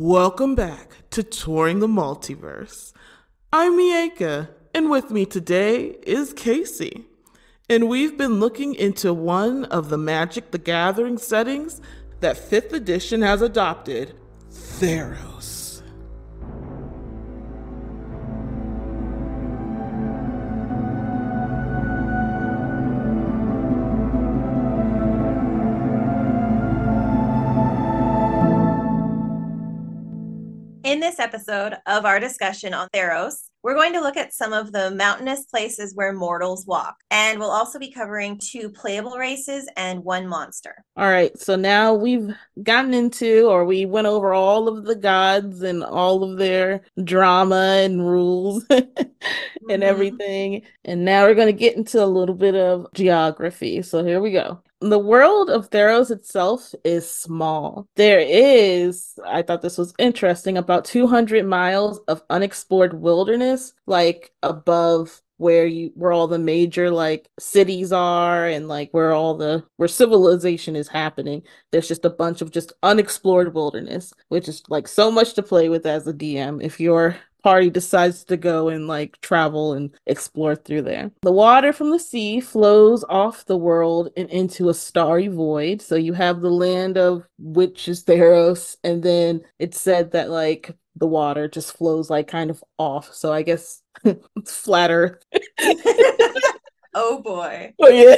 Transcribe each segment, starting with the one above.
Welcome back to Touring the Multiverse. I'm Miaca, and with me today is Kasi. And we've been looking into one of the Magic the Gathering settings that 5th edition has adopted, Theros. In this episode of our discussion on Theros, we're going to look at some of the mountainous places where mortals walk, and we'll also be covering 2 playable races and 1 monster. All right, so now we've gotten into, or we went over all of the gods and all of their drama and rules and everything. And now we're going to get into a little bit of geography. So here we go. The world of Theros itself is small. There is, I thought this was interesting, about 200 miles of unexplored wilderness, like above where all the major like cities are and like where civilization is happening. There's just a bunch of just unexplored wilderness, which is like so much to play with as a DM if your party decides to go and like travel and explore through there. The water from the sea flows off the world and into a starry void. So you have the land of which is Theros, and then it's said that like the water just flows like kind of off. So I guess it's flat earth. Oh boy. But yeah,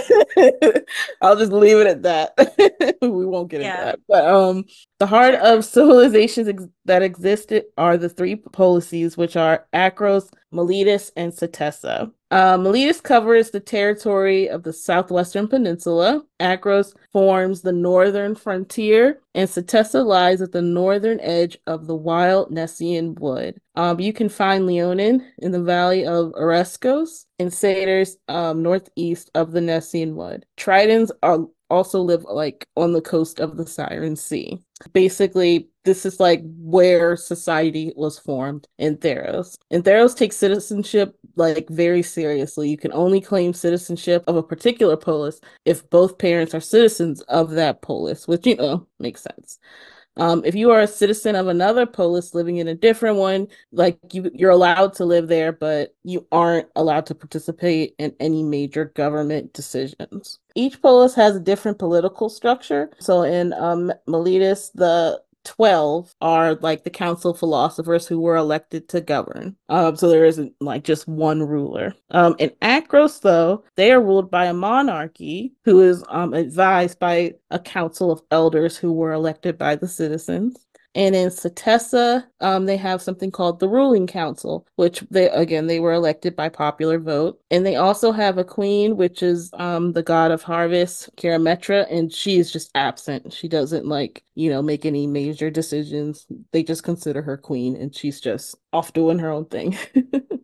I'll just leave it at that. We won't get into that. But the heart of civilizations that existed are the 3 policies, which are Akros, Miletus, and Satyrs. Miletus covers the territory of the southwestern peninsula. Akros forms the northern frontier, and Satyrs lies at the northern edge of the wild Nason wood. You can find Leonin in the valley of Oreskos and Satyrs northeast of the Nason wood. Tritons also live like on the coast of the Siren Sea. Basically, this is like where society was formed in Theros. And Theros takes citizenship like very seriously. You can only claim citizenship of a particular polis if both parents are citizens of that polis, which makes sense. If you are a citizen of another polis living in a different one, like you're allowed to live there, but you aren't allowed to participate in any major government decisions. Each polis has a different political structure. So in Miletus, the 12 are like the council philosophers who were elected to govern. So there isn't like just one ruler. In Akros, though, they are ruled by a monarchy who is advised by a council of elders who were elected by the citizens. And in Satyrs, they have something called the ruling council, which they were elected by popular vote. And they also have a queen, which is the god of harvest, Karametra, and she is just absent. She doesn't make any major decisions. They just consider her queen, and she's just off doing her own thing.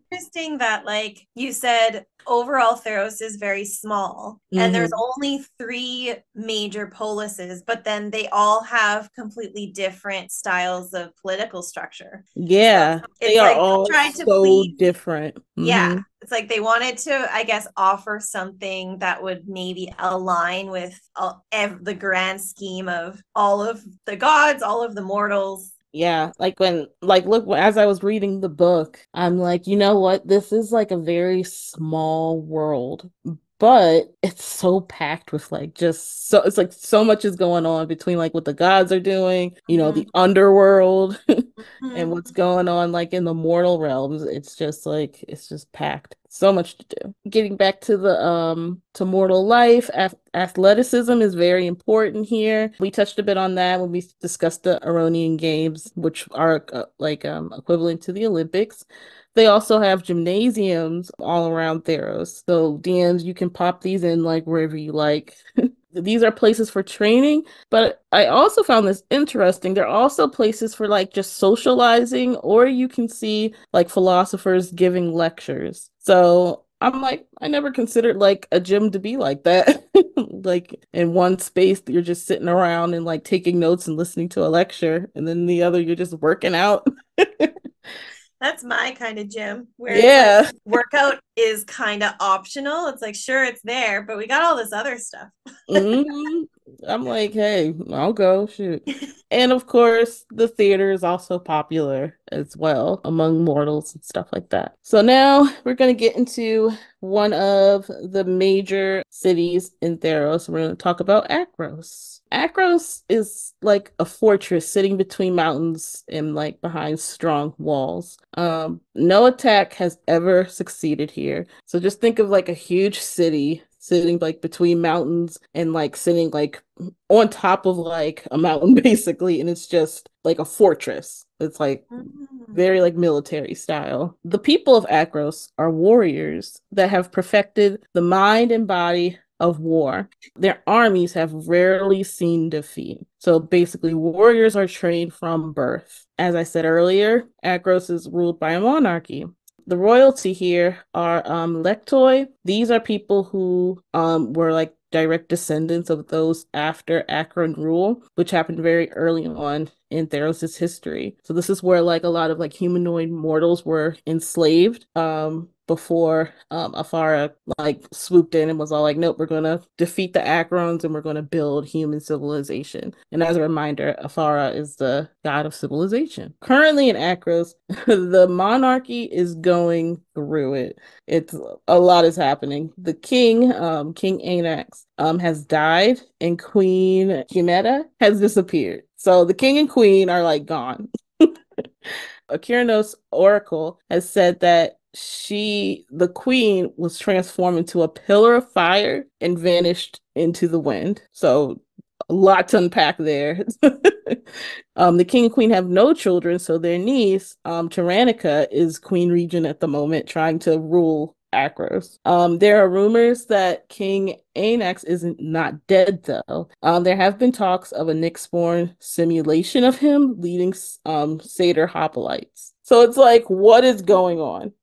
Interesting that, like you said, overall Theros is very small, and there's only 3 major polises, but then they all have completely different styles of political structure. Yeah, So they it's are like all trying to so please. different. Yeah, it's like they wanted to, I guess, offer something that would maybe align with the grand scheme of all of the gods, all of the mortals. Yeah, look, as I was reading the book, I'm like, you know what? This is like a very small world, but it's so packed with like just so it's like so much is going on between like what the gods are doing, the underworld and what's going on like in the mortal realms. It's just packed. So much to do. Getting back to the to mortal life, athleticism is very important here. We touched a bit on that when we discussed the Aronian Games, which are equivalent to the Olympics. They also have gymnasiums all around Theros. So DMs, you can pop these in like wherever you like. These are places for training, but I also found this interesting. They're also places for like just socializing, or you can see like philosophers giving lectures. So I'm like, I never considered like a gym to be like that. Like in one space, you're just sitting around and like taking notes and listening to a lecture, and then the other, you're just working out. That's my kind of gym where it's like Yeah. workout is kind of optional. It's like, sure, it's there, but we got all this other stuff. hmm I'm like, hey, I'll go, shoot. And of course, the theater is also popular as well among mortals and stuff like that. So now we're going to get into one of the major cities in Theros. We're going to talk about Akros. Akros is like a fortress sitting between mountains and like behind strong walls. No attack has ever succeeded here. So just think of like a huge city sitting like between mountains and like sitting like on top of like a mountain basically, and it's just like a fortress. It's like Mm. very like military style. The people of Akros are warriors that have perfected the mind and body of war. Their armies have rarely seen defeat. So basically, warriors are trained from birth. As I said earlier, Akros is ruled by a monarchy. The royalty here are lectoi. These are people who were like direct descendants of those after Akron rule, which happened very early on in Theros' history. So this is where like a lot of like humanoid mortals were enslaved before Afara like swooped in and was all like, nope, we're gonna defeat the Akrons and we're gonna build human civilization. And as a reminder, Afara is the god of civilization. Currently in Akros, the monarchy is going through it. It's a lot is happening. The king, King Anax, has died, and Queen Humetta has disappeared. So the king and queen are like gone. Akiranos Oracle has said that the queen, was transformed into a pillar of fire and vanished into the wind. So a lot to unpack there. The king and queen have no children, so their niece, Tyrannica, is queen regent at the moment, trying to rule Akros. There are rumors that King Anax isn't not dead though. There have been talks of a Nyxborn simulation of him leading Satyr hoplites. So it's like, what is going on?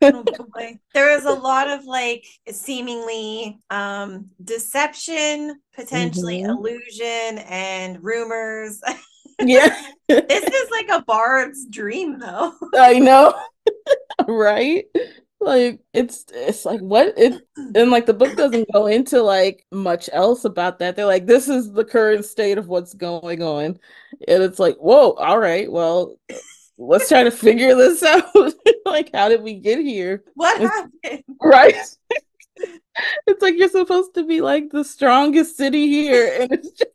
Oh boy. There is a lot of like seemingly deception, potentially Mhm. illusion, and rumors. Yeah, This is like a bard's dream though. I know, right? Like it's like what it and like the book doesn't go into like much else about that. They're like, this is the current state of what's going on. And it's like, whoa, all right, well, let's try to figure this out. Like, how did we get here? What It's, happened? right. It's like you're supposed to be like the strongest city here, and it's just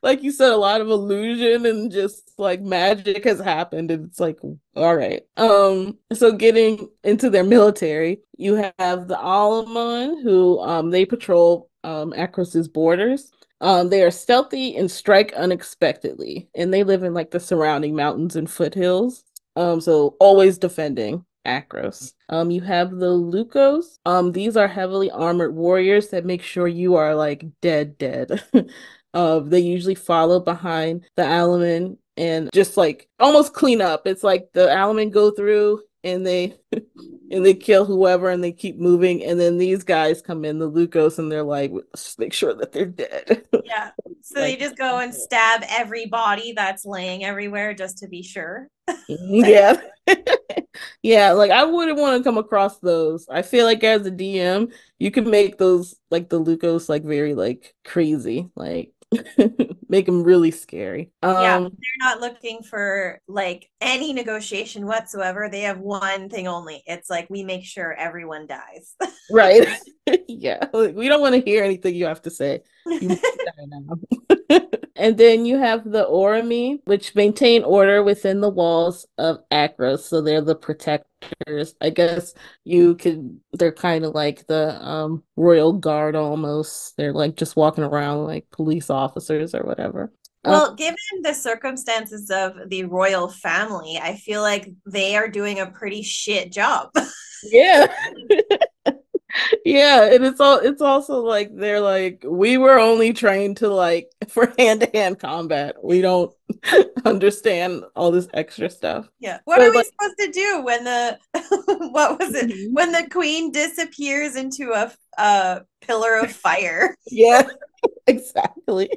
like you said, a lot of illusion and just like magic has happened, and it's like, all right. So getting into their military, you have the Alamon who they patrol Akros's borders. They are stealthy and strike unexpectedly, and they live in like the surrounding mountains and foothills. So always defending Akros. You have the Lucos. These are heavily armored warriors that make sure you are like dead, dead. They usually follow behind the Alaman and just like almost clean up. It's like the Alaman go through and they and they kill whoever and they keep moving, and then these guys come in, the Lucos, and they're like, just make sure that they're dead. Yeah. So they Like, just go and stab every body that's laying everywhere just to be sure. yeah. Yeah, like I wouldn't want to come across those. I feel like as a DM, you can make those like the Lucos like very like crazy, like make them really scary. Yeah, they're not looking for like any negotiation whatsoever. They have one thing only. It's like we make sure everyone dies. Right. Yeah, like, we don't want to hear anything you have to say. You must die now. And then you have the Orami, which maintain order within the walls of Akros. So they're the protectors. I guess they're kind of like the royal guard almost. They're like just walking around like police officers or whatever. Well, given the circumstances of the royal family, I feel like they are doing a pretty shit job. Yeah. Yeah, and it's also like they're like, we were only trained to like for hand-to-hand combat. We don't understand all this extra stuff. Yeah. What are But we like supposed to do when the what was it? Mhm. When the queen disappears into a pillar of fire. Yeah, exactly.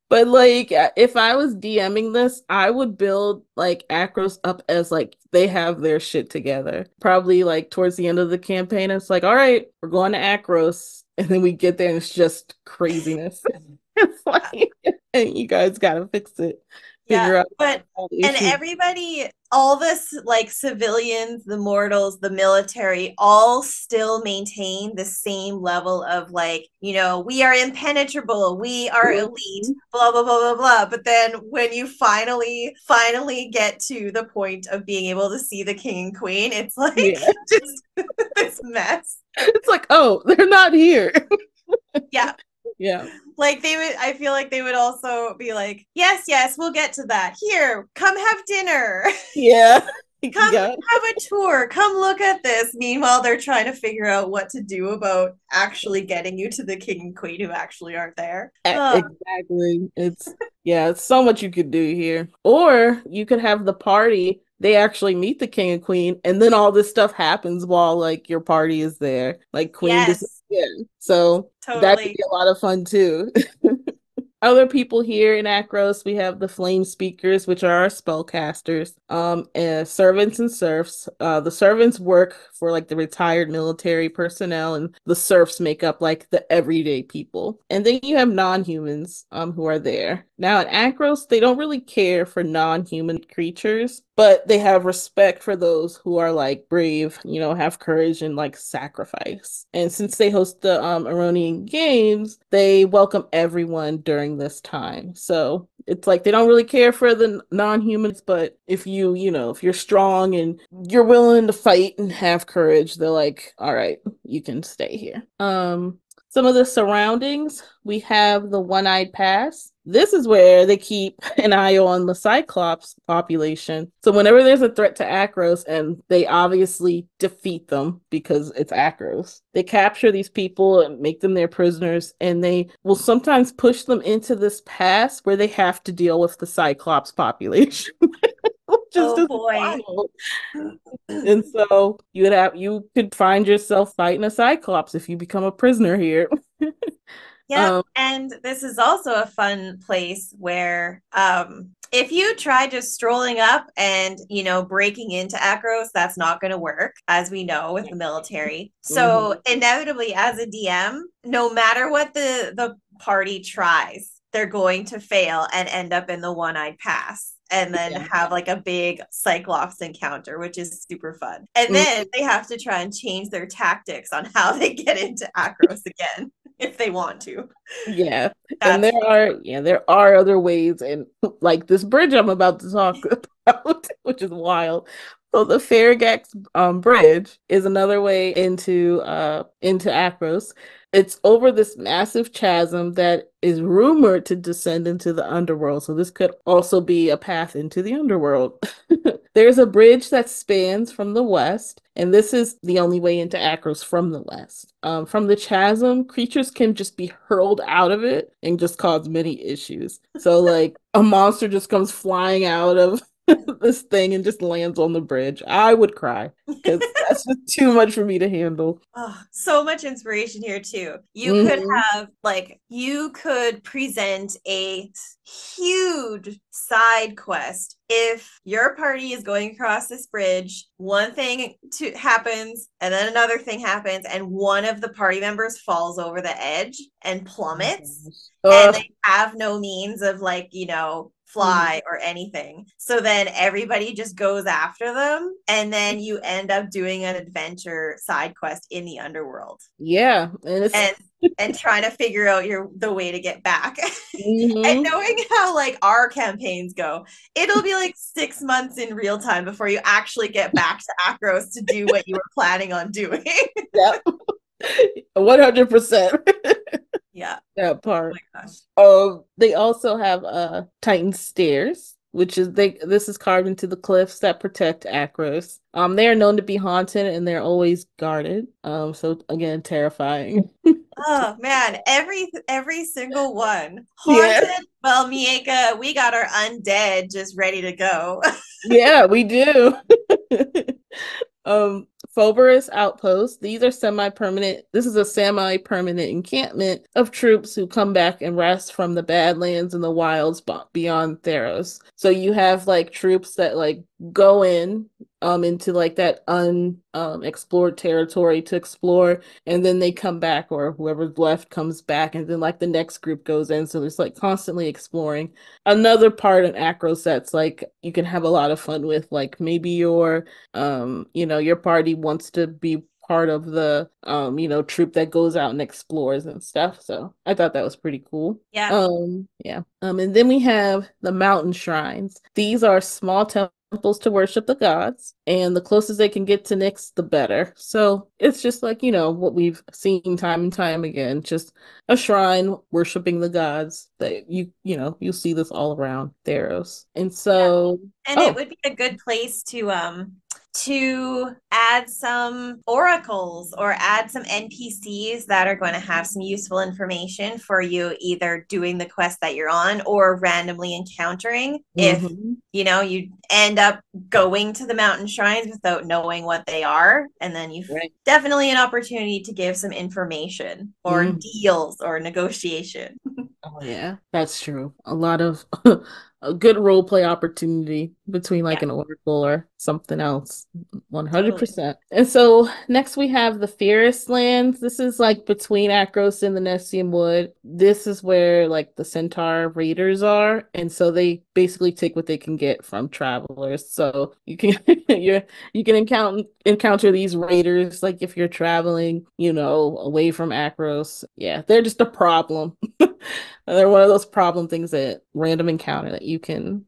But like if I was DMing this, I would build like Akros up as like they have their shit together. Probably like towards the end of the campaign, it's like, all right, we're going to Akros. And then we get there and it's just craziness. It's like you guys gotta fix it. Yeah, Figure out but all the and issues. everybody, all this like civilians, the mortals, the military, all still maintain the same level of like, we are impenetrable, we are elite, Mhm. blah blah blah blah blah. But then when you finally get to the point of being able to see the king and queen, it's like Yeah. just this mess. It's like, oh, they're not here. Yeah. Yeah. Like I feel like they would also be like, yes, yes, we'll get to that. Here, come have dinner. Yeah. Come Yeah. have a tour. Come look at this. Meanwhile, they're trying to figure out what to do about actually getting you to the king and queen who actually aren't there. Oh, Exactly. It's so much you could do here. Or you could have the party. They actually meet the king and queen, and then all this stuff happens while like your party is there. Like queen does, yes, yeah. So that could totally. be a lot of fun too. Other people here in Akros, we have the Flame Speakers, which are our spellcasters, and servants and serfs. The servants work for like the retired military personnel, and the serfs make up like the everyday people. And then you have non-humans, who are there. Now in Akros, they don't really care for non-human creatures, but they have respect for those who are like brave, have courage and like sacrifice. And since they host the Aronian Games, they welcome everyone during this time. So it's like they don't really care for the non-humans, but if you're strong and you're willing to fight and have courage, they're like, all right, you can stay here. Some of the surroundings, we have the One-Eyed Pass. This is where they keep an eye on the Cyclops population. So whenever there's a threat to Akros, and they obviously defeat them because it's Akros, they capture these people and make them their prisoners, and they will sometimes push them into this pass where they have to deal with the Cyclops population. Which is Oh just boy. wild. And so you could find yourself fighting a Cyclops if you become a prisoner here. Yep. um, And this is also a fun place where if you try just strolling up and, breaking into Akros, that's not going to work, as we know with the military. mhm. So inevitably, as a DM, no matter what the party tries, they're going to fail and end up in the one-eyed pass. And then Yeah. have like a big Cyclops encounter, which is super fun. And then Mhm. they have to try and change their tactics on how they get into Akros again if they want to. Yeah. And That's there are other ways, and like this bridge I'm about to talk about, which is wild. So the Farragax bridge is another way into Akros. It's over this massive chasm that is rumored to descend into the underworld. So this could also be a path into the underworld. There's a bridge that spans from the west, and this is the only way into Akros from the west. From the chasm, creatures can just be hurled out of it and just cause many issues. So, like, a monster just comes flying out of this thing and just lands on the bridge. I would cry because that's just too much for me to handle. oh, so much inspiration here too. Hmm. You could present a huge side quest. If your party is going across this bridge, one thing happens and then another thing happens and one of the party members falls over the edge and plummets and Uh, they have no means of like, mhm. fly or anything. So then everybody just goes after them and then you end up doing an adventure side quest in the underworld Yeah, and it's and trying to figure out the way to get back. And mhm. knowing how like our campaigns go, it'll be like 6 months in real time before you actually get back to Akros to do what you were planning on doing. Yep. 100%. Yeah. That Oh part. my gosh. They also have Titan stairs, which is this is carved into the cliffs that protect Akros. They are known to be haunted and they're always guarded. So again, terrifying. Oh man, every single one. Yeah. Haunted. Well, Miaca, we got our undead just ready to go. Yeah, we do. Phoberus Outpost. These are semi-permanent. This is a semi-permanent encampment of troops who come back and rest from the Badlands and the wilds beyond Theros. So you have like troops that like go in into like that explored territory to explore, and then they come back, or whoever's left comes back, and then like the next group goes in. So there's like constantly exploring. Another part in Akros that's like you can have a lot of fun with, like maybe your party wants to be part of the troop that goes out and explores and stuff. So I thought that was pretty cool. Yeah. Yeah. And then we have the mountain shrines. These are small temples to worship the gods, and the closest they can get to Nyx, the better. So it's just like, what we've seen time and time again, just a shrine worshiping the gods that you'll see this all around Theros. And Yeah. so, And it would be a good place to add some oracles or add some NPCs that are going to have some useful information for you, either doing the quest that you're on or randomly encountering. If mhm, you end up going to the mountain shrines without knowing what they are, and then you've right. definitely an opportunity to give some information or Mhm. deals or negotiation. Oh yeah, that's true. A lot of a good role play opportunity between like Yeah, an oracle or something else. totally. 100%. And so next we have the Fierce Lands. This is like between Akros and the Nessian Wood. This is where like the Centaur Raiders are, and so they basically take what they can get from travelers. So you can you can encounter these raiders like if you're traveling, away from Akros. Yeah, they're just a problem. They're one of those problem things that random encounter that you can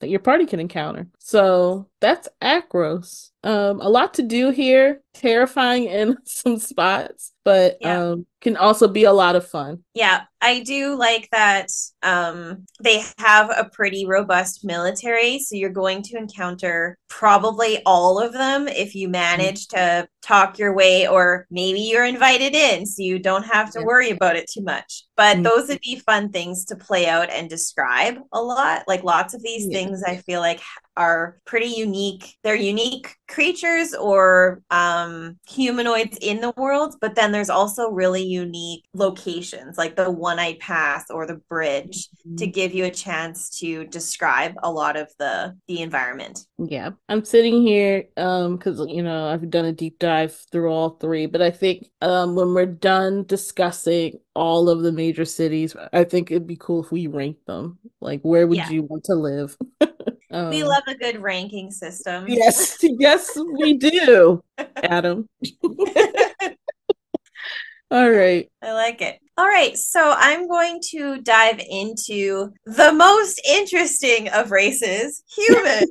that your party can encounter. So that's Akros. A lot to do here, terrifying in some spots, but Yeah. can also be a lot of fun. Yeah, I do like that they have a pretty robust military. So you're going to encounter probably all of them if you manage to talk your way, or maybe you're invited in, so you don't have to Yeah. worry about it too much. But Mm, those would be fun things to play out and describe a lot. Like lots of these yeah. things, I feel like are pretty unique. They're unique creatures or humanoids in the world, but then there's also really unique locations like the one-eyed path or the bridge to Mhm. give you a chance to describe a lot of the environment. Yeah, I'm sitting here because I've done a deep dive through all three, but I think when we're done discussing all of the major cities, I think it'd be cool if we rank them. Like, where would Yeah, you want to live? we Um, love a good ranking system. yes, yes, we do, Adam. All right. I like it. All right, so I'm going to dive into the most interesting of races, humans.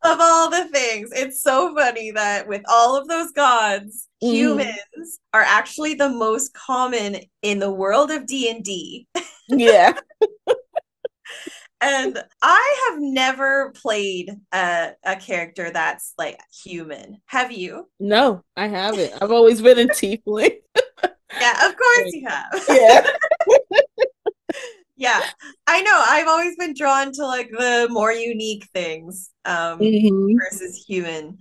Of all the things, it's so funny that with all of those gods, Mhm. humans are actually the most common in the world of D&D. Yeah. And I have never played a character that's like human. Have you? No, I haven't. I've always been in tiefling. Yeah, of course Like, you have. yeah. Yeah, I know. I've always been drawn to like the more unique things Hmm. versus human.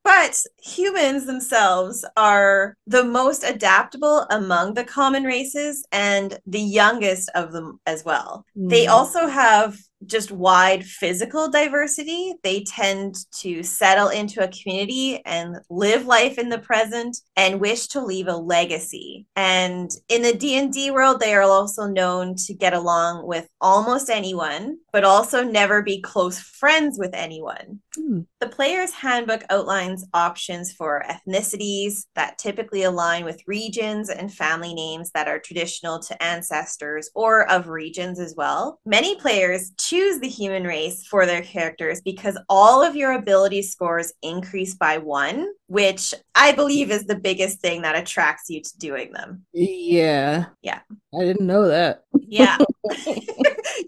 But humans themselves are the most adaptable among the common races and the youngest of them as well. They Mm. also have just wide physical diversity. They tend to settle into a community and live life in the present and wish to leave a legacy. And in the D&D world, they are also known to get along with almost anyone, but also never be close friends with anyone. Mm. The player's handbook outlines options for ethnicities that typically align with regions and family names that are traditional to ancestors or of regions as well. Many players choose the human race for their characters because all of your ability scores increase by 1, which I believe is the biggest thing that attracts you to doing them. Yeah. Yeah. I didn't know that. Yeah.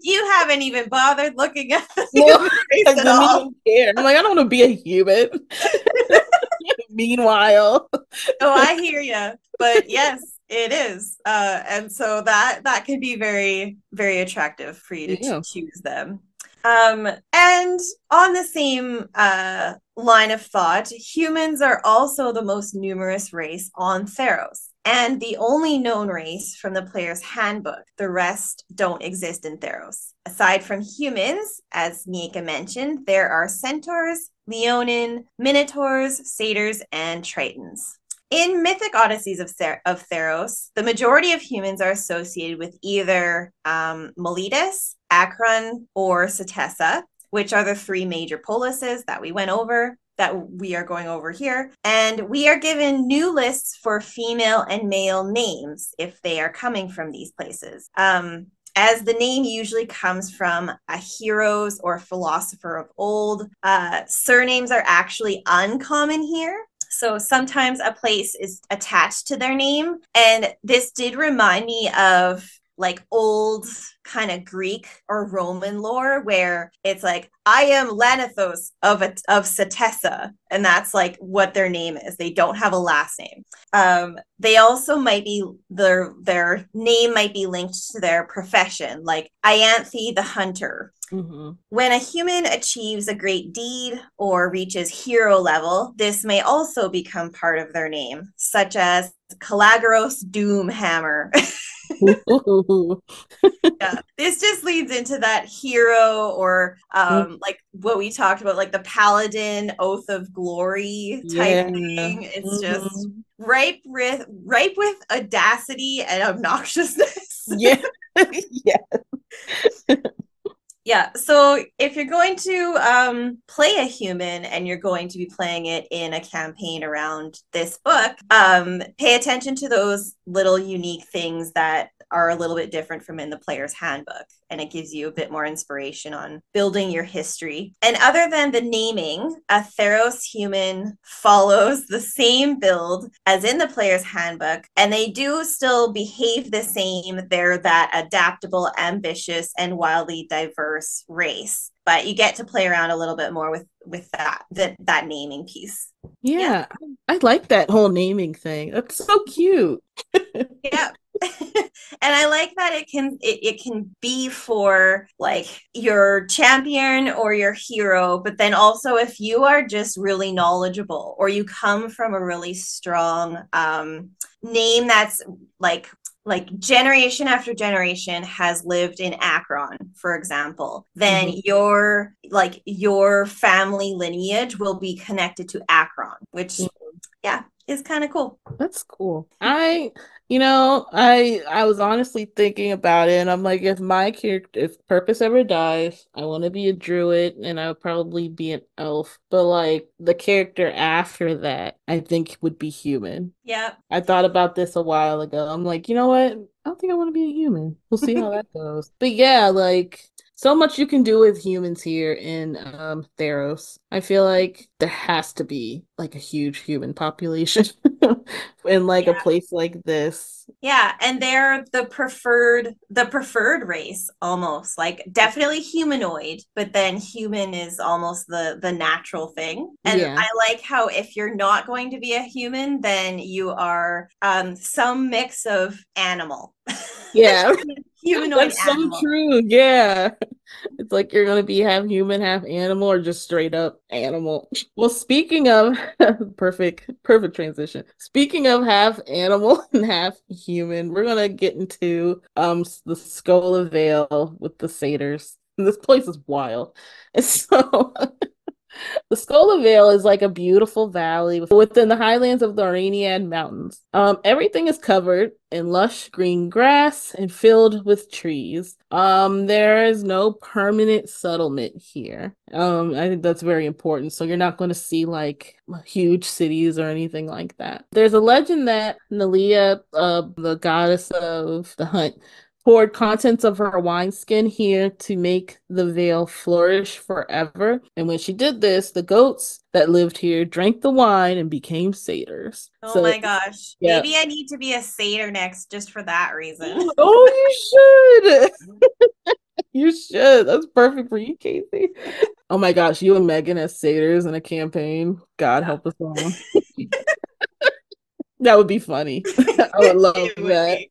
You haven't even bothered looking at the No, human race I at didn't all. even care. I'm like, I don't want to be a human. Meanwhile, Oh, I hear you. But yes, it is. And so that can be very, very attractive for you to yeah. choose them. And on the same line of thought, humans are also the most numerous race on Theros. and the only known race from the player's handbook. The rest don't exist in Theros. Aside from humans, as Miaca mentioned, there are centaurs, leonin, minotaurs, satyrs, and tritons. In Mythic Odysseys of Theros, the majority of humans are associated with either Miletus, Akron, or Satyrs, which are the three major polises that we went over, that we are going over here. And we are given new lists for female and male names if they are coming from these places. As the name usually comes from a heroes or philosopher of old, surnames are actually uncommon here. So sometimes a place is attached to their name. And this did remind me of like old kind of Greek or Roman lore where it's like, I am Lanathos of Satyrs, and that's like what their name is. They don't have a last name. They also might be, their name might be linked to their profession, like Ianthe the hunter. Mm-hmm. When a human achieves a great deed or reaches hero level, this may also become part of their name, such as Calagros Doomhammer. Yeah, this just leads into that hero or like what we talked about, like the paladin oath of glory type thing. It's just ripe with audacity and obnoxiousness. Yeah. Yeah. Yeah, so if you're going to play a human and you're going to be playing it in a campaign around this book, pay attention to those little unique things that are a little bit different from in the player's handbook, and it gives you a bit more inspiration on building your history. And other than the naming, a Theros human follows the same build as in the player's handbook, and they do still behave the same. They're that adaptable, ambitious, and wildly diverse race. But you get to play around a little bit more with that naming piece. Yeah, I like that whole naming thing. That's so cute. Yeah. And I like that it can be for like your champion or your hero, but then also if you are just really knowledgeable or you come from a really strong name that's like generation after generation has lived in Akron, for example, then your family lineage will be connected to Akron, which is kind of cool. That's cool. I was honestly thinking about it, and I'm like, if Purpose ever dies, I want to be a druid, and I would probably be an elf. But like the character after that, I think would be human. Yeah. I thought about this a while ago. I'm like, you know what? I don't think I want to be a human. We'll see how that goes. But yeah, like so much you can do with humans here in Theros. I feel like there has to be like a huge human population in like a place like this. Yeah, and they're the preferred race almost. Like definitely humanoid, but then human is almost the natural thing. And I like how if you're not going to be a human, then you are some mix of animal. Yeah. Humanoid That's animal. so true. Yeah. It's like you're gonna be half human, half animal, or just straight up animal. Well, speaking of perfect transition. Speaking of half animal and half human, we're gonna get into the Skola Vale with the satyrs. This place is wild. And so the Skola Vale is like a beautiful valley within the highlands of the Oranian Mountains. Everything is covered in lush green grass and filled with trees. There is no permanent settlement here. I think that's very important. So you're not going to see like huge cities or anything like that. There's a legend that Nalia, the goddess of the hunt, poured contents of her wineskin here to make the vale flourish forever. And when she did this, the goats that lived here drank the wine and became satyrs. Oh my gosh. Yeah. Maybe I need to be a satyr next just for that reason. Oh, you should. You should. That's perfect for you, Casey. Oh my gosh, you and Megan as satyrs in a campaign. God help us all. That would be funny. I would love that.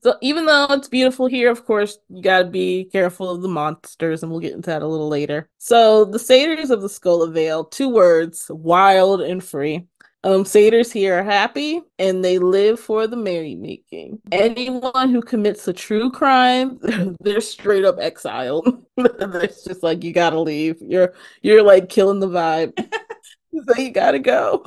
So even though it's beautiful here, of course, you gotta be careful of the monsters, and we'll get into that a little later. So the satyrs of the Skola Vale, 2 words, wild and free. Satyrs here are happy and they live for the merrymaking. Anyone who commits a true crime, they're straight up exiled. It's just like you gotta leave. You're like killing the vibe. So you gotta go.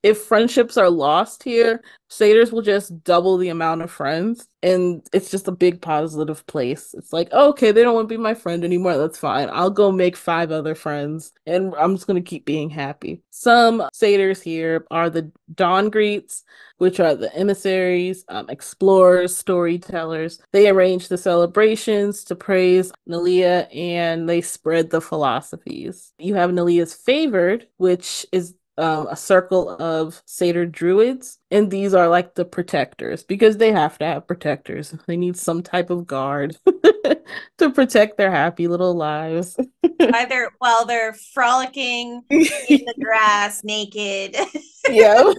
If friendships are lost here, satyrs will just double the amount of friends, and it's just a big positive place. It's like, oh, okay, they don't want to be my friend anymore. That's fine. I'll go make 5 other friends, and I'm just gonna keep being happy. Some satyrs here are the dawn greets, which are the emissaries, explorers, storytellers. They arrange the celebrations to praise Nalia, and they spread the philosophies. You have Nalia's favored, which is a circle of satyr druids, and these are like the protectors because they have to have protectors. They need some type of guard to protect their happy little lives. Either while they're frolicking in the grass naked. Yeah.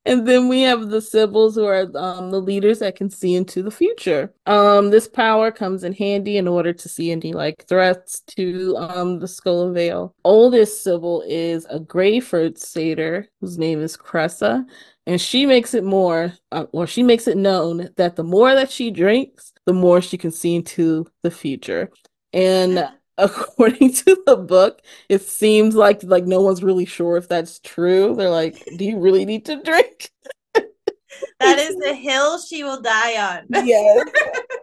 And then we have the Sibyls, who are the leaders that can see into the future. This power comes in handy in order to see any like threats to the Skola Vale. Oldest Sibyl is a Greyford satyr whose name is Cressa, and she makes it she makes it known that the more that she drinks, the more she can see into the future. And according to the book, it seems like no one's really sure if that's true. They're like, "Do you really need to drink?" That is the hill she will die on. Yes.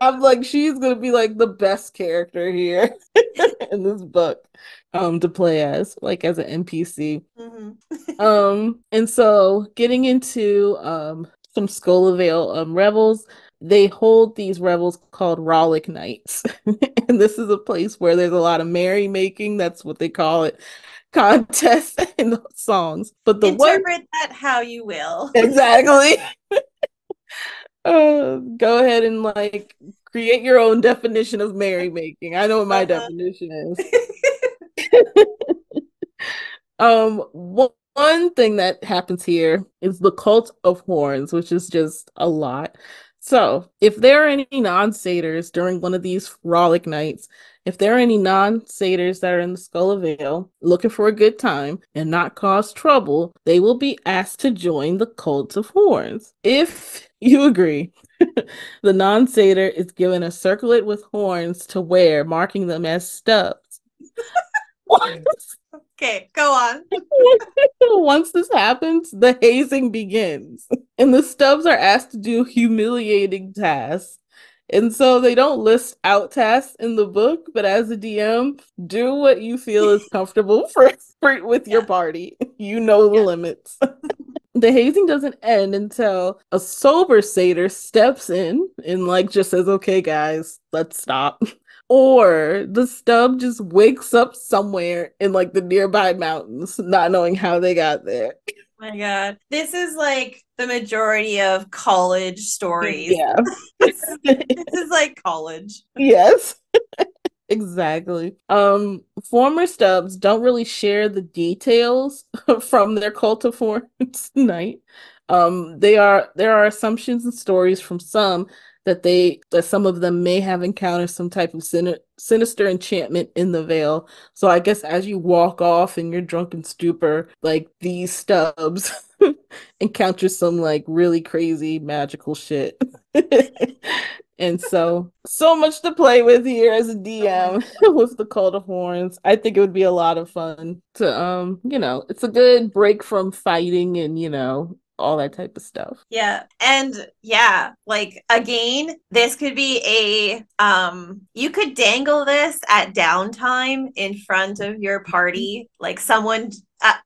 I'm like, she's gonna be like the best character here in this book, to play as an NPC. And so getting into some Skola Vale revels, they hold these revels called Rollick Nights. And this is a place where there's a lot of merrymaking. That's what they call it. Contests and songs. But the one Interpret that how you will. exactly. Go ahead and like create your own definition of merrymaking. I know what my definition is. One thing that happens here is the cult of horns, which is just a lot. So, if there are any non-satyrs during one of these frolic nights, if there are any non-satyrs that are in the Skola Vale looking for a good time and not cause trouble, they will be asked to join the cult of horns. If you agree, the non-satyr is given a circlet with horns to wear, marking them as stubs. Okay, go on. Once this happens, the hazing begins, and the stubs are asked to do humiliating tasks. And so they don't list out tasks in the book, but as a DM, do what you feel is comfortable with your party. You know the limits. The hazing doesn't end until a sober satyr steps in and like just says, "Okay, guys, let's stop." Or the stub just wakes up somewhere in like the nearby mountains, not knowing how they got there. My God. This is like the majority of college stories. Yeah. This is like college. Yes. Exactly. Former stubs don't really share the details from their cult of horns night. There are assumptions and stories from some that some of them may have encountered some type of sinister enchantment in the veil. So I guess as you walk off in your drunken stupor, like these stubs encounter some like really crazy magical shit. And so much to play with here as a DM with the Cult of Horns. I think it would be a lot of fun to it's a good break from fighting and all that type of stuff. Yeah. And yeah, like again, this could be you could dangle this at downtime in front of your party. Like someone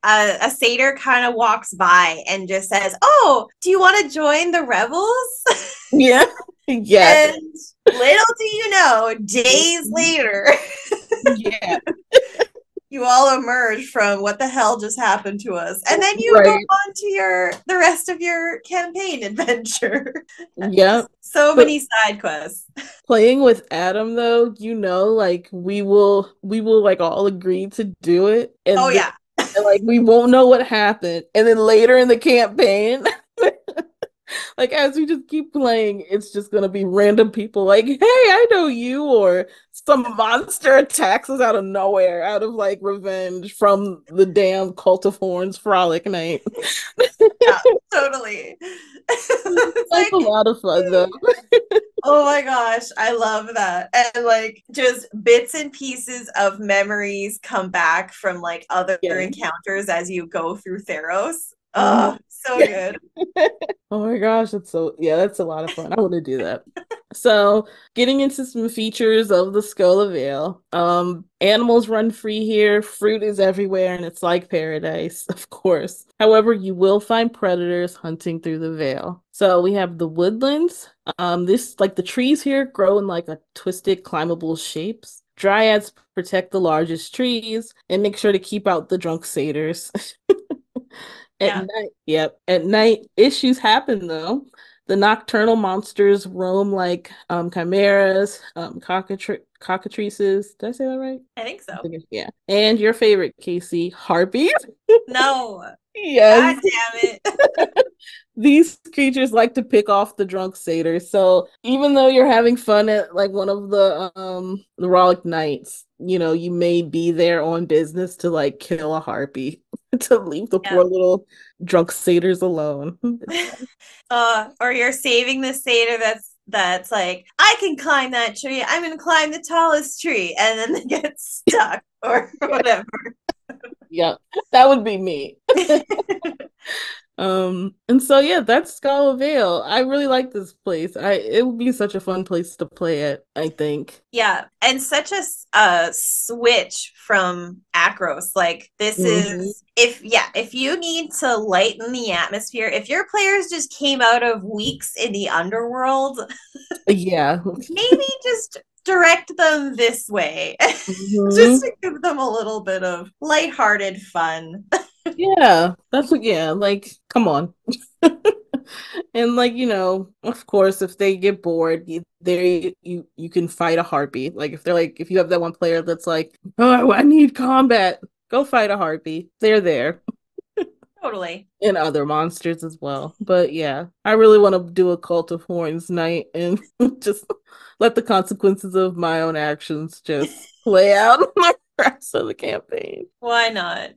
a satyr kind of walks by and just says, "Oh, do you want to join the rebels?" Yeah. Yeah. And little do you know, days later, yeah, you all emerge from what the hell just happened to us, and then you right. go on to the rest of your campaign adventure. Yeah, so many side quests. Playing with Adam, though, like we will like all agree to do it, and and, like we won't know what happened, and then later in the campaign. Like as we just keep playing, it's just gonna be random people like, "Hey, I know you," or some monster attacks us out of nowhere, out of like revenge from the damn Cult of Horns frolic night. Yeah, totally. It's Like a like, lot of fun though. oh my gosh, I love that. And like just bits and pieces of memories come back from like other Yeah. encounters as you go through Theros. Mhm. Oh, so good. Oh my gosh, that's so yeah, that's a lot of fun. I want to do that. So, getting into some features of the Skola Vale. Animals run free here, fruit is everywhere, and it's like paradise, of course. However, you will find predators hunting through the Vale. So we have the woodlands. This like the trees here grow in like a twisted, climbable shapes. Dryads protect the largest trees and make sure to keep out the drunk satyrs. At Yeah. night, yep. At night, issues happen though. The nocturnal monsters roam like chimeras, cockatrices. Did I say that right? I think I so. think yeah. And your favorite, Casey, harpies. No. Yes. God damn it. These creatures like to pick off the drunk satyrs. So even though you're having fun at like one of the Rollick nights, you know, you may be there on business to like kill a harpy to leave the Yeah. poor little drunk satyrs alone. Or you're saving the satyr that's like, I can climb that tree. I'm gonna climb the tallest tree, and then they get stuck or whatever. Yeah, that would be me. And so yeah, that's Skola Vale. I really like this place. It would be such a fun place to play at, I think. Yeah, and such a switch from Akros. Like this Hmm. is if you need to lighten the atmosphere, if your players just came out of weeks in the underworld, Yeah. maybe just direct them this way. Just Hmm. to give them a little bit of lighthearted fun. Yeah, that's what, yeah, like, come on. And like, you know, of course, if they get bored, you can fight a harpy. Like if they're like if you have that one player that's like, "Oh, I need combat." Go fight a harpy. They're there. Totally. And other monsters as well. But yeah, I really want to do a Cult of Horns night and just let the consequences of my own actions just play out on the rest of the campaign. Why not?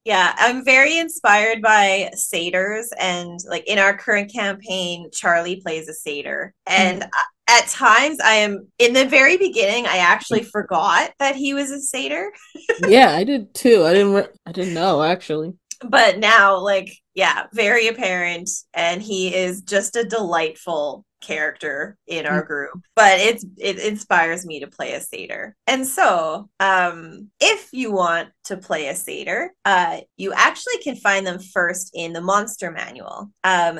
Yeah, I'm very inspired by satyrs, and like in our current campaign, Charlie plays a satyr. And at times I am in the very beginning, I actually forgot that he was a satyr. Yeah, I did too. I didn't know actually. But now, like, yeah, very apparent, and he is just a delightful character in our group. But it inspires me to play a satyr. And so if you want to play a satyr, you actually can find them first in the monster manual.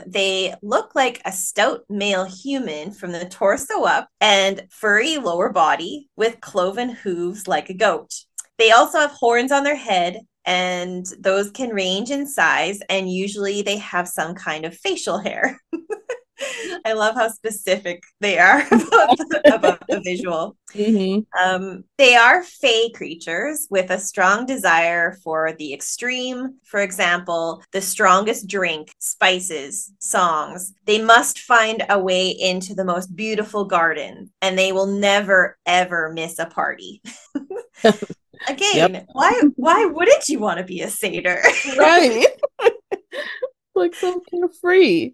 They look like a stout male human from the torso up and furry lower body with cloven hooves like a goat. They also have horns on their head, and those can range in size, and usually they have some kind of facial hair. I love how specific they are about the visual. Hmm. They are fey creatures with a strong desire for the extreme. For example, the strongest drink, spices, songs. They must find a way into the most beautiful garden, and they will never, ever miss a party. Yep. Again, why wouldn't you want to be a satyr? Right. Like so carefree.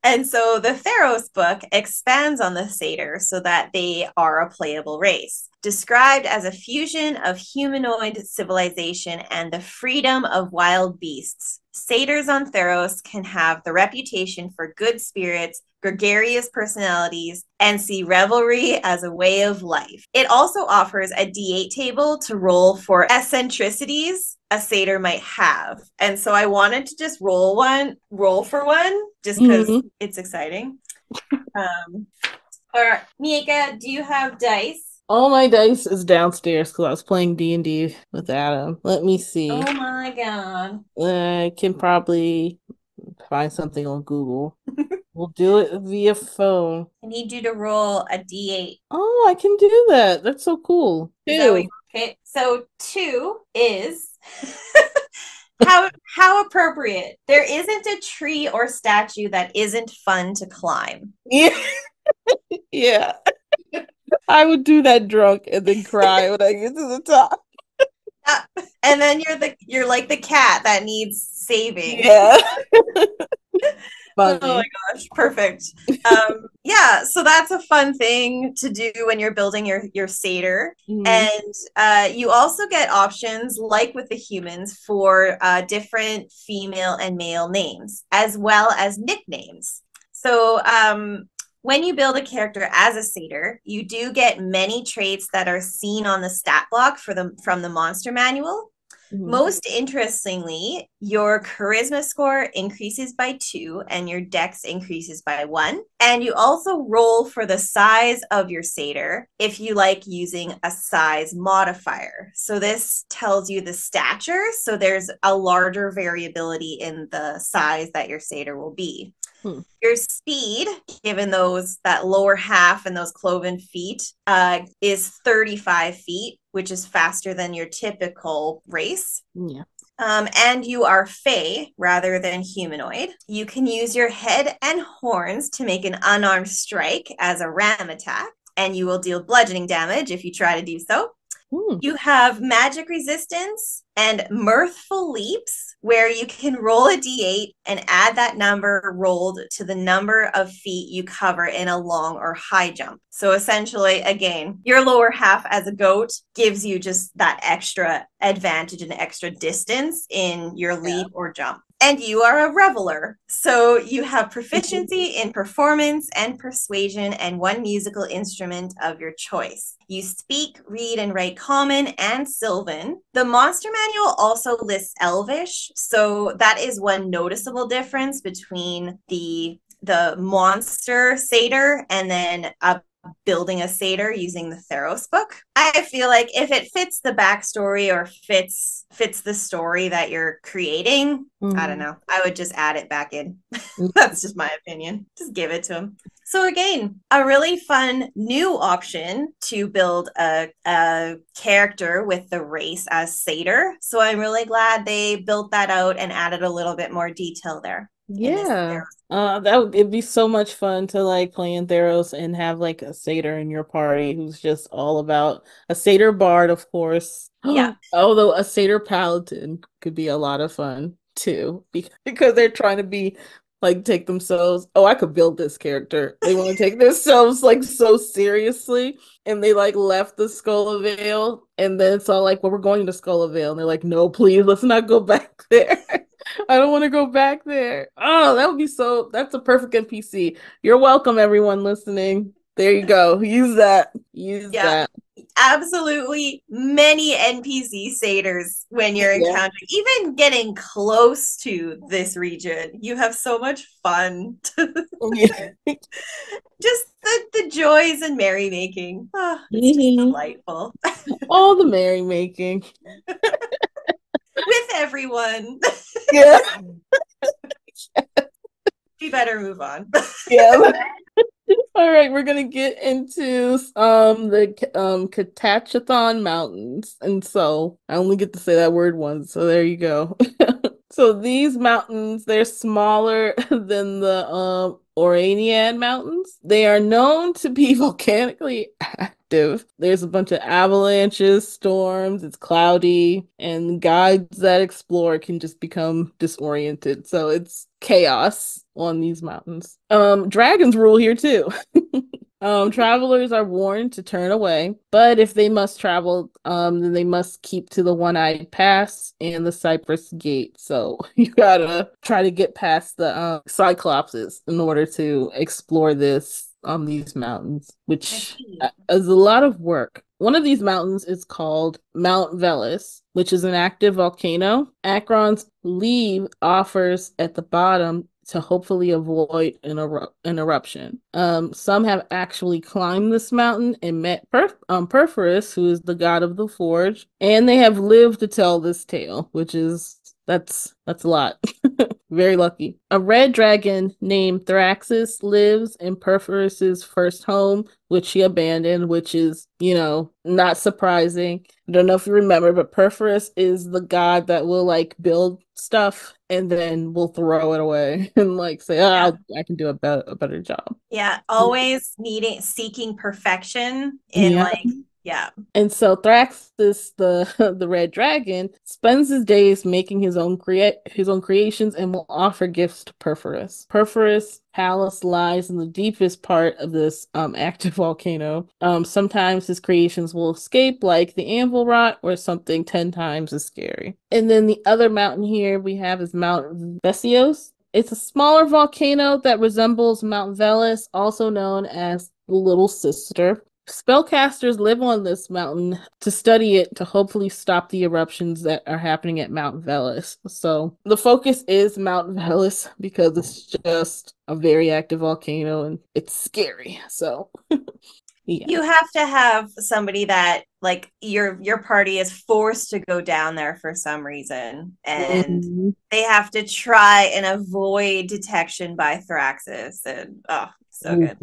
And so the Theros book expands on the satyr so that they are a playable race, described as a fusion of humanoid civilization and the freedom of wild beasts. Satyrs on Theros can have the reputation for good spirits, gregarious personalities, and see revelry as a way of life. It also offers a D8 table to roll for eccentricities a satyr might have. And so I wanted to just roll for one, just because Hmm. it's exciting. Or Miaca, do you have dice? All my dice is downstairs because I was playing D&D with Adam. Let me see. Oh my god. I can probably find something on Google. We'll do it via phone. I need you to roll a d8. Oh, I can do that. That's so cool. Is that what you Two. okay? So two is How appropriate. There isn't a tree or statue that isn't fun to climb. Yeah. Yeah. I would do that drunk and then cry when I get to the top. And then you're like the cat that needs saving. Yeah. Oh my Funny. gosh, perfect. Yeah, so that's a fun thing to do when you're building your satyr. Mhm. And you also get options, like with the humans, for different female and male names, as well as nicknames. So when you build a character as a satyr, you do get many traits that are seen on the stat block from the monster manual. Mhm. Most interestingly, your charisma score increases by 2 and your dex increases by 1. And you also roll for the size of your satyr if you like using a size modifier. So this tells you the stature. So there's a larger variability in the size that your satyr will be. Hmm. Your speed, given that lower half and those cloven feet, is 35 feet, which is faster than your typical race. Yeah. And you are fey rather than humanoid. You can use your head and horns to make an unarmed strike as a ram attack, and you will deal bludgeoning damage if you try to do so. Hmm. You have magic resistance and mirthful leaps, where you can roll a d8 and add that number rolled to the number of feet you cover in a long or high jump. So essentially, again, your lower half as a goat gives you just that extra advantage and extra distance in your leap or jump. And you are a reveler. So you have proficiency in performance and persuasion and one musical instrument of your choice. You speak, read, and write Common and Sylvan. The monster manual also lists Elvish. So that is one noticeable difference between the monster satyr and then building a satyr using the Theros book. I feel like if it fits the backstory or fits the story that you're creating, I don't know, I would just add it back in. That's just my opinion. Just give it to him. So again, a really fun new option to build a character with the race as satyr. So I'm really glad they built that out and added a little bit more detail there. Yeah. It'd be so much fun to like play in Theros and have like a satyr in your party who's just all about a satyr bard, of course. Yeah. Although a satyr paladin could be a lot of fun too, because they're trying to be like take themselves. Oh, I could build this character. They want to take themselves like so seriously, and they like left the Skola Vale, and then it's all like, well, we're going to Skola Vale, and they're like, no, please, let's not go back there. I don't want to go back there. Oh, that would be that's a perfect NPC. You're welcome, everyone listening. There you go. Use that. Use that. Absolutely many NPC satyrs when you're encountering, even getting close to this region. You have so much fun. Just the joys and merrymaking. Oh, it's just delightful. All the merrymaking. With everyone. Yeah. We better move on. Yeah. All right, we're gonna get into the Katachathon Mountains, and so I only get to say that word once, so there you go. So these mountains, they're smaller than the Oranian Mountains. They are known to be volcanically active. There's a bunch of avalanches, storms, it's cloudy, and guides that explore can just become disoriented. So it's chaos on these mountains. Dragons rule here too. Travelers are warned to turn away, but if they must travel, then they must keep to the One-Eyed Pass and the Cypress Gate. So you gotta try to get past the Cyclopses in order to explore these mountains, which is a lot of work. One of these mountains is called Mount Velis, which is an active volcano. Akron's leave offers at the bottom to hopefully avoid an eruption. Some have actually climbed this mountain and met Perforus, who is the god of the forge, and they have lived to tell this tale, which is that's a lot. Very lucky. A red dragon named Thraxis lives in Perforus's first home, which he abandoned, which is, not surprising. I don't know if you remember, but Perforus is the god that will like build stuff and then will throw it away and like say, Yeah. I can do a better job. Yeah. Always seeking perfection in Yeah. like, yeah. And so Thraxus, the the red dragon, spends his days making his own creations and will offer gifts to Perforus. Perforus' palace lies in the deepest part of this active volcano. Sometimes his creations will escape, like the anvil rot, or something 10 times as scary. And then the other mountain here we have is Mount Vesios. It's a smaller volcano that resembles Mount Velis, also known as the Little Sister. Spellcasters live on this mountain to study it to hopefully stop the eruptions that are happening at Mount Velis. So the focus is Mount Velis because it's just a very active volcano and it's scary. So yeah. You have to have somebody that like your party is forced to go down there for some reason, and they have to try and avoid detection by Thraxis, and so good.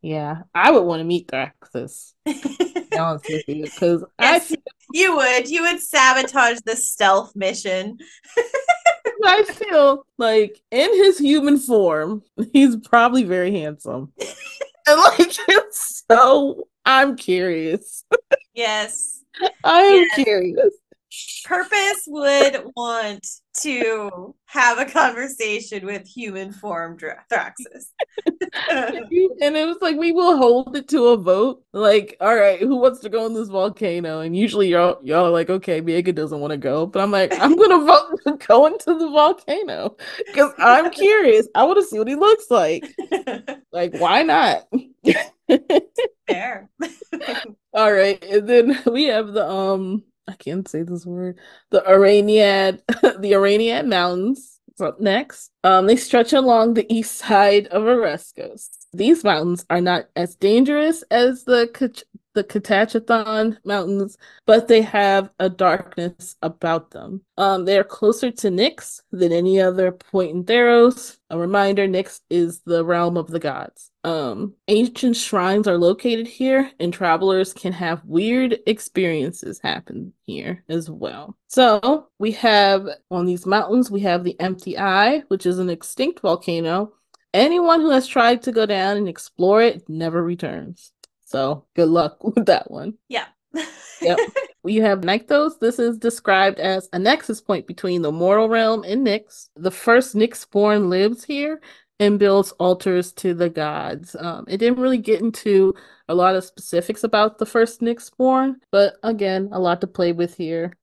Yeah. I would want to meet Thraxis. Be honest with you, because yes, you would sabotage the stealth mission. I feel like in his human form, he's probably very handsome. And like, so I'm curious. Yes. I am curious. Purpose would want to have a conversation with human form Thraxis. And it was like, we will hold it to a vote. Like, all right, who wants to go in this volcano? And usually y'all are like, okay, Miaca doesn't want to go. But I'm like, I'm gonna vote to go into the volcano because I'm curious. I want to see what he looks like. Like, why not? Fair. All right, and then we have the I can't say this word. The Araniad, the Araniad Mountains. It's up next. They stretch along the east side of Oreskos. These mountains are not as dangerous as the Catachathan Mountains, but they have a darkness about them. They are closer to Nyx than any other point in Theros. A reminder, Nyx is the realm of the gods. Ancient shrines are located here, and travelers can have weird experiences happen here as well. So we have on these mountains, we have the Empty Eye, which is an extinct volcano. Anyone who has tried to go down and explore it never returns. So good luck with that one. Yeah. Yep. We have Nykthos. This is described as a nexus point between the mortal realm and Nyx. The first Nyx-born lives here and builds altars to the gods. It didn't really get into a lot of specifics about the first Nyx-born, but again, a lot to play with here.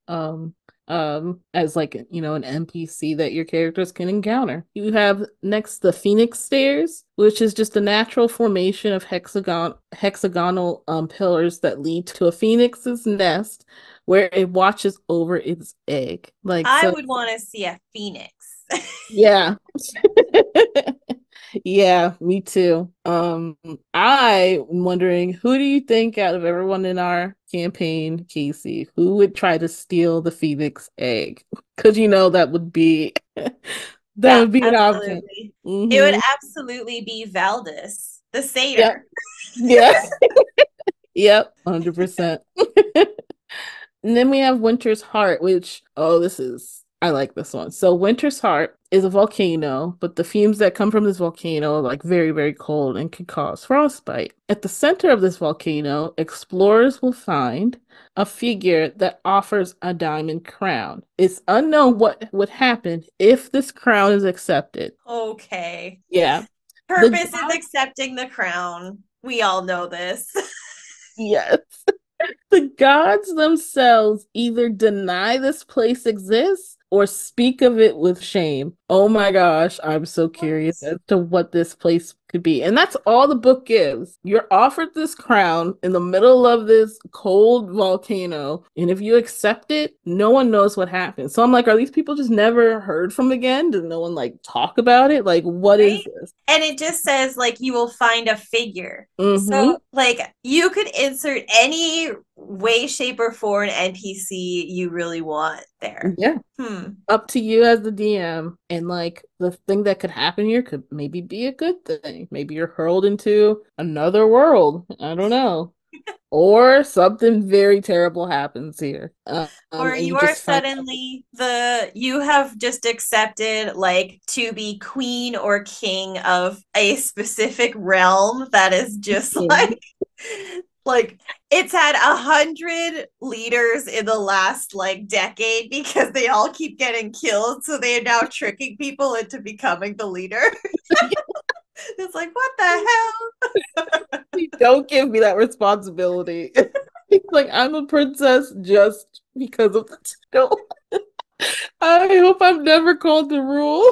As like, an NPC that your characters can encounter. You have next the Phoenix Stairs, which is just a natural formation of hexagonal pillars that lead to a phoenix's nest where it watches over its egg. Like, I would want to see a phoenix. Yeah. Yeah, me too. I'm wondering, who do you think out of everyone in our campaign, Kasi, who would try to steal the Phoenix egg? Because that would be would be an option. Mm-hmm. It would absolutely be Valdis, the satyr. Yeah. Yep, 100%. And then we have Winter's Heart, which I like this one. So Winter's Heart is a volcano, but the fumes that come from this volcano are like very, very cold and can cause frostbite. At the center of this volcano, explorers will find a figure that offers a diamond crown. It's unknown what would happen if this crown is accepted. Okay. Yeah. Purpose is accepting the crown. We all know this. Yes. The gods themselves either deny this place exists or speak of it with shame. Oh my gosh, I'm so curious as to what this place could be. And that's all the book gives. You're offered this crown in the middle of this cold volcano, and if you accept it, no one knows what happens. So I'm like, are these people just never heard from again? Does no one like talk about it? Like, what is this? And it just says like you will find a figure. Mm-hmm. So like you could insert any way, shape, or form NPC you really want there. Yeah. Hmm. Up to you as the DM. And like the thing that could happen here could maybe be a good thing. Maybe you're hurled into another world. I don't know. Or something very terrible happens here. Or And you you are just find out. suddenly you have just accepted like to be queen or king of a specific realm that is just like it's had 100 leaders in the last like decade because they all keep getting killed, so they are now tricking people into becoming the leader. It's like, what the hell? Don't give me that responsibility. Like I'm a princess just because of the title. I hope I'm never called to rule.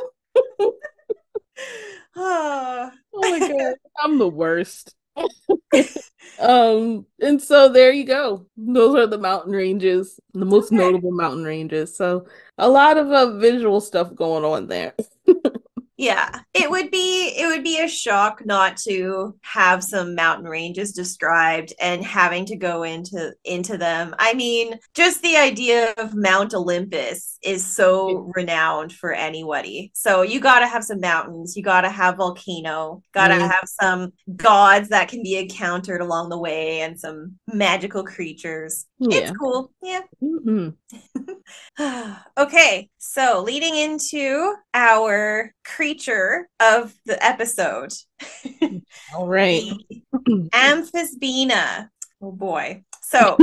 Oh. Oh my God, I'm the worst. And so there you go. Those are the mountain ranges, the most Okay. notable mountain ranges. So a lot of visual stuff going on there. Yeah, it would be a shock not to have some mountain ranges described and having to go into them. I mean, just the idea of Mount Olympus is so renowned for anybody. So you got to have some mountains, you got to have volcano, got to Mm, have some gods that can be encountered along the way and some magical creatures. It's yeah. cool. Yeah. Hmm. Okay, so leading into our creature of the episode, All right. the Amphisbaena. Oh boy. So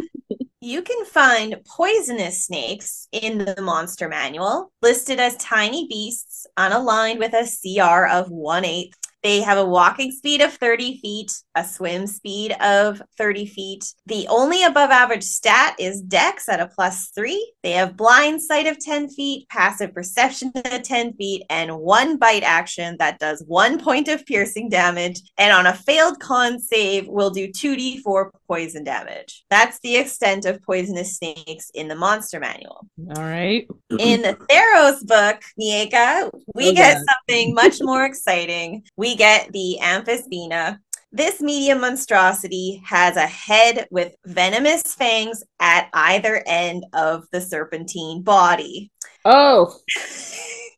you can find poisonous snakes in the monster manual, listed as tiny beasts, unaligned with a CR of 1/8. They have a walking speed of 30 feet, a swim speed of 30 feet. The only above average stat is Dex at a +3. They have blind sight of 10 feet, passive perception at 10 feet, and one bite action that does 1 point of piercing damage. And on a failed con save, will do 2d4 poison damage. That's the extent of poisonous snakes in the monster manual. All right. In the Theros book, Miaca, we Oh get God. something much more exciting. We get the Amphisbaena. This medium monstrosity has a head with venomous fangs at either end of the serpentine body. Oh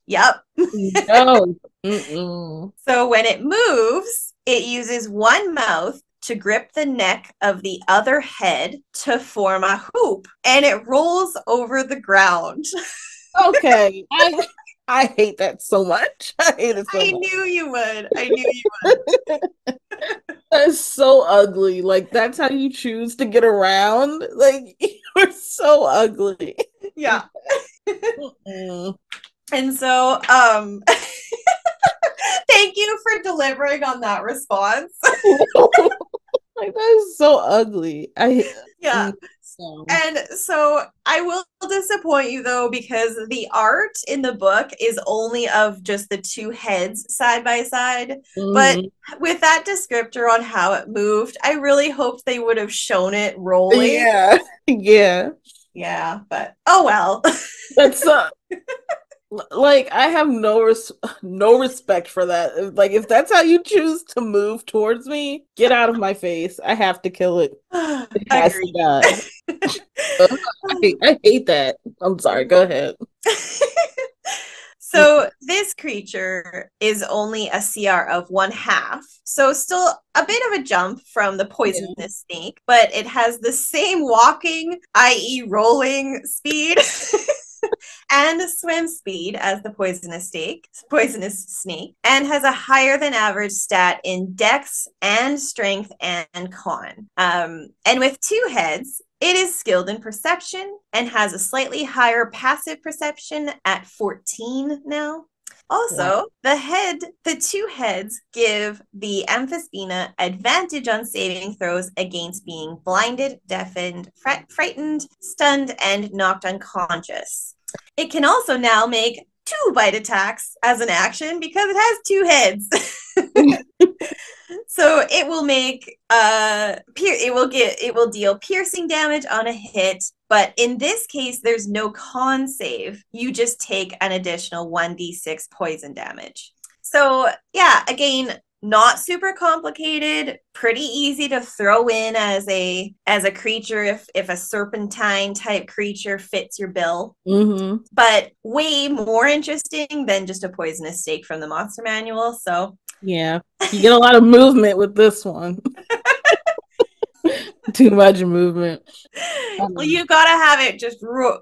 Yep. no. Mm-mm. So when it moves, it uses one mouth to grip the neck of the other head to form a hoop, and it rolls over the ground. Okay. I hate that so much. I hate it so I much. knew you would. I knew you would. That's so ugly. Like that's how you choose to get around. Like you're so ugly. Yeah. Mm-mm. And so, thank you for delivering on that response. Like that is so ugly. Yeah. So. And so I will disappoint you though, because the art in the book is only of just the two heads side by side. But Mhm. with that descriptor on how it moved, I really hoped they would have shown it rolling. Yeah. Yeah. Yeah, but oh well. That's like I have no respect for that. Like if that's how you choose to move towards me, get out of my face. I have to kill it. It has to Agreed. die. I hate that. I'm sorry. Go ahead. So this creature is only a CR of 1/2. So still a bit of a jump from the Yeah. poisonous snake, but it has the same walking, i.e. rolling speed and swim speed as the poisonous snake, and has a higher than average stat in Dex and Strength and Con. And with two heads, it is skilled in perception and has a slightly higher passive perception at 14 now. Wow. Also, the two heads give the Amphisbaena advantage on saving throws against being blinded, deafened, frightened, stunned, and knocked unconscious. It can also now make 2 bite attacks as an action because it has two heads. So it will make it will deal piercing damage on a hit, but in this case there's no con save. You just take an additional 1d6 poison damage. So, yeah, again, not super complicated, pretty easy to throw in as a creature if a serpentine type creature fits your bill. Mm-hmm. But way more interesting than just a poisonous snake from the monster manual. So yeah, you get a lot of movement with this one. Too much movement. well, you gotta have it just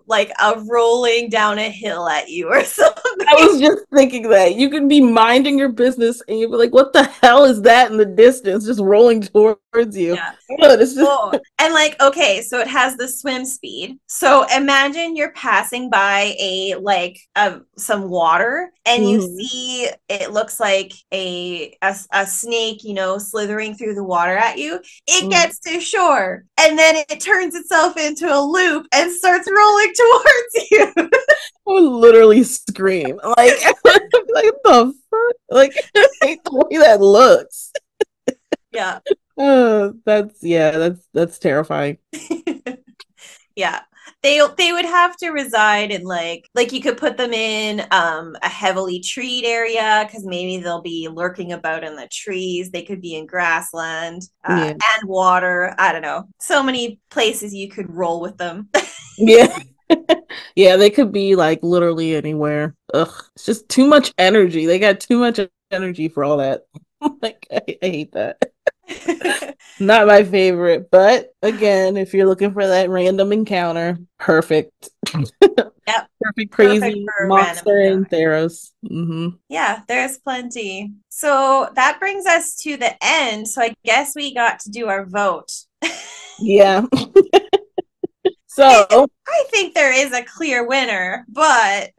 like a rolling down a hill at you or something. I was just thinking that you could be minding your business and you'd be like, what the hell is that in the distance just rolling towards you? Yeah. It's just Oh, and like, okay, so it has the swim speed. So imagine you're passing by some water and you Mhm. see it looks like a snake, slithering through the water at you. It Mhm. gets to shore and then it turns itself into a loop and starts rolling towards you. I would literally scream. Like, like what the fuck? Like, I hate the way that looks. Yeah. That's terrifying. Yeah. They would have to reside in like you could put them in a heavily treed area because maybe they'll be lurking about in the trees. They could be in grassland Yeah. and water. I don't know. So many places you could roll with them. Yeah. Yeah, they could be like literally anywhere. Ugh, it's just too much energy. They got too much energy for all that. Like, I hate that. Not my favorite, but again, if you're looking for that random encounter, perfect. Yep. Perfect Perfect crazy for a random monster in encounter. Theros. Hmm. Yeah, there's plenty. So that brings us to the end. So I guess we got to do our vote. Yeah. I, So I think there is a clear winner, but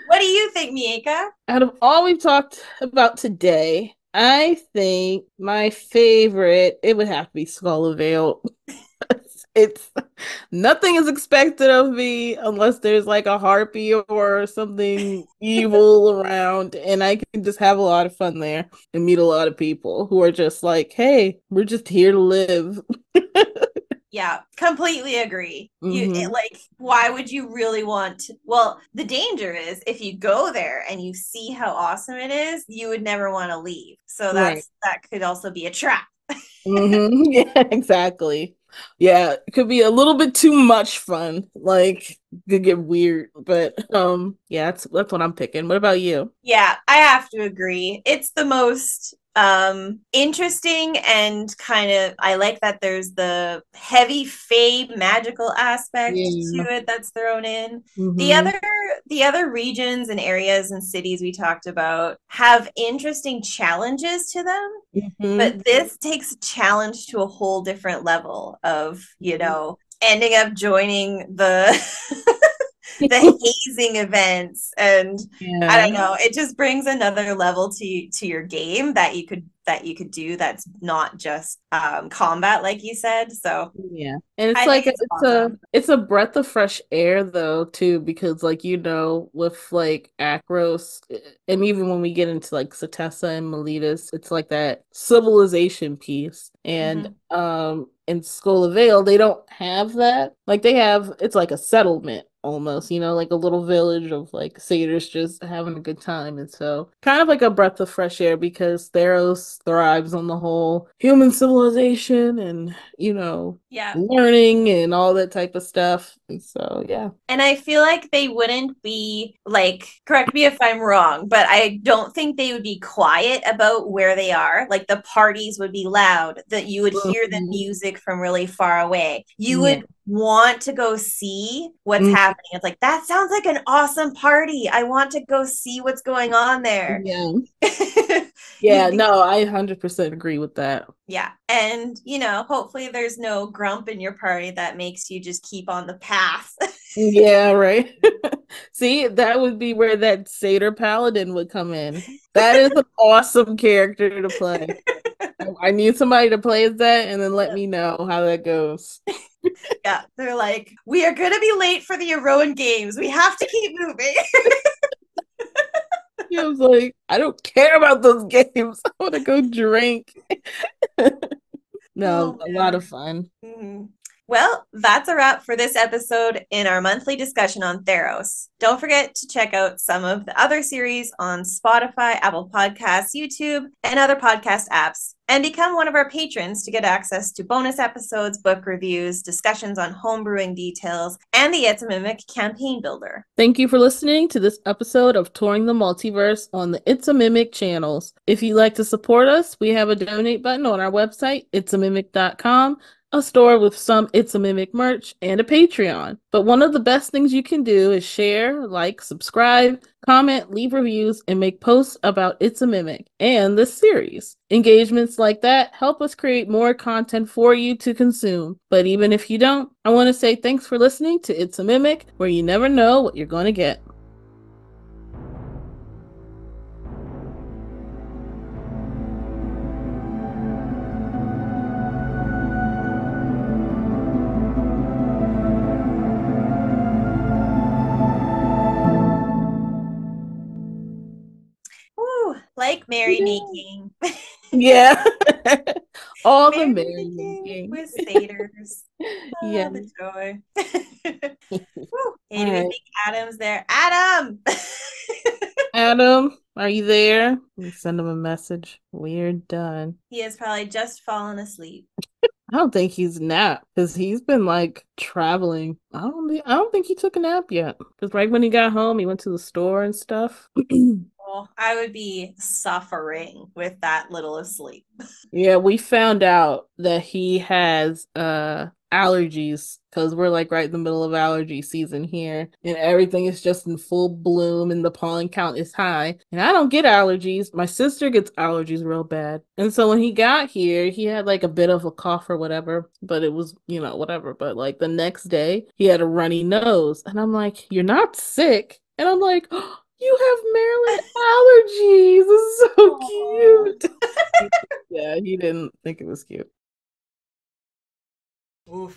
what do you think, Mieka? out of all we've talked about today, I think my favorite, it would have to be Skola Vale. It's nothing is expected of me unless there's like a harpy or something evil around, and I can just have a lot of fun there and meet a lot of people who are just like, hey, we're just here to live. Yeah, completely agree. Hmm. Like, why would you really want to? Well, the danger is if you go there and you see how awesome it is, you would never want to leave. So Right. that could also be a trap. Hmm. Yeah, exactly. Yeah, it could be a little bit too much fun. Like, could get weird, but yeah, that's what I'm picking. What about you? Yeah, I have to agree. It's the most interesting and kind of I like that there's the heavy fae magical aspect to Yeah. it that's thrown in. The Hmm. other the other regions and areas and cities we talked about have interesting challenges to them, Hmm. but this takes a challenge to a whole different level of, ending up joining the the hazing events and I Yeah. don't know, it just brings another level to your game that you could do that's not just combat like you said. So Yeah. And it's I like think it's awesome. it's a breath of fresh air though too, because like with like Akros, and even when we get into like Satessa and Miletus, it's like that civilization piece. And Mm-hmm. in Skola Vale they don't have that. Like they have, it's like a settlement almost, like a little village of like satyrs just having a good time. And so kind of like a breath of fresh air because Theros thrives on the whole human civilization and Yeah. learning and all that type of stuff. And so, yeah. And I feel like they wouldn't be like, correct me if I'm wrong, but I don't think they would be quiet about where they are. Like the parties would be loud, that you would hear the Mhm. music from really far away. You Yeah. would want to go see what's Mm, happening. It's like, that sounds like an awesome party. I want to go see what's going on there. yeah. Yeah, You'd be no, I 100% agree with that. yeah. And, hopefully there's no grump in your party that makes you just keep on the path. Yeah, right. See, that would be where that satyr paladin would come in. That is an awesome character to play. I need somebody to play as that and then let me know how that goes. Yeah, they're like, we are going to be late for the Eroan games. We have to keep moving. Yeah, I was like, I don't care about those games. I want to go drink. No, Oh a lot man. of fun. Mhm. Well, that's a wrap for this episode in our monthly discussion on Theros. Don't forget to check out some of the other series on Spotify, Apple Podcasts, YouTube, and other podcast apps. And become one of our patrons to get access to bonus episodes, book reviews, discussions on homebrewing details, and the It's a Mimic campaign builder. Thank you for listening to this episode of Touring the Multiverse on the It's a Mimic channels. If you'd like to support us, we have a donate button on our website, itsamimic.com, a store with some It's a Mimic merch, and a Patreon. But one of the best things you can do is share, like, subscribe, comment, leave reviews, and make posts about It's a Mimic and this series. Engagements like that help us create more content for you to consume. But even if you don't, I want to say thanks for listening to It's a Mimic, where you never know what you're going to get. Like merrymaking. Yeah. All the merrymaking with satyrs. Yeah. The joy. Hey, do we think Adam's there? Adam! Adam, are you there? Let me send him a message. We're done. He has probably just fallen asleep. I don't think he's napped because he's been like traveling. I don't think he took a nap yet. Because right when he got home, he went to the store and stuff. Well, I would be suffering with that little of sleep. Yeah, we found out that he has allergies because we're like right in the middle of allergy season here, and everything is just in full bloom and the pollen count is high. And I don't get allergies. My sister gets allergies real bad. And so when he got here, he had like a bit of a cough or whatever, but it was, whatever. But like the next day, he had a runny nose. And I'm like, "You're not sick." And I'm like, "Oh, you have Maryland allergies. This is so cute." Yeah, he didn't think it was cute. Oof.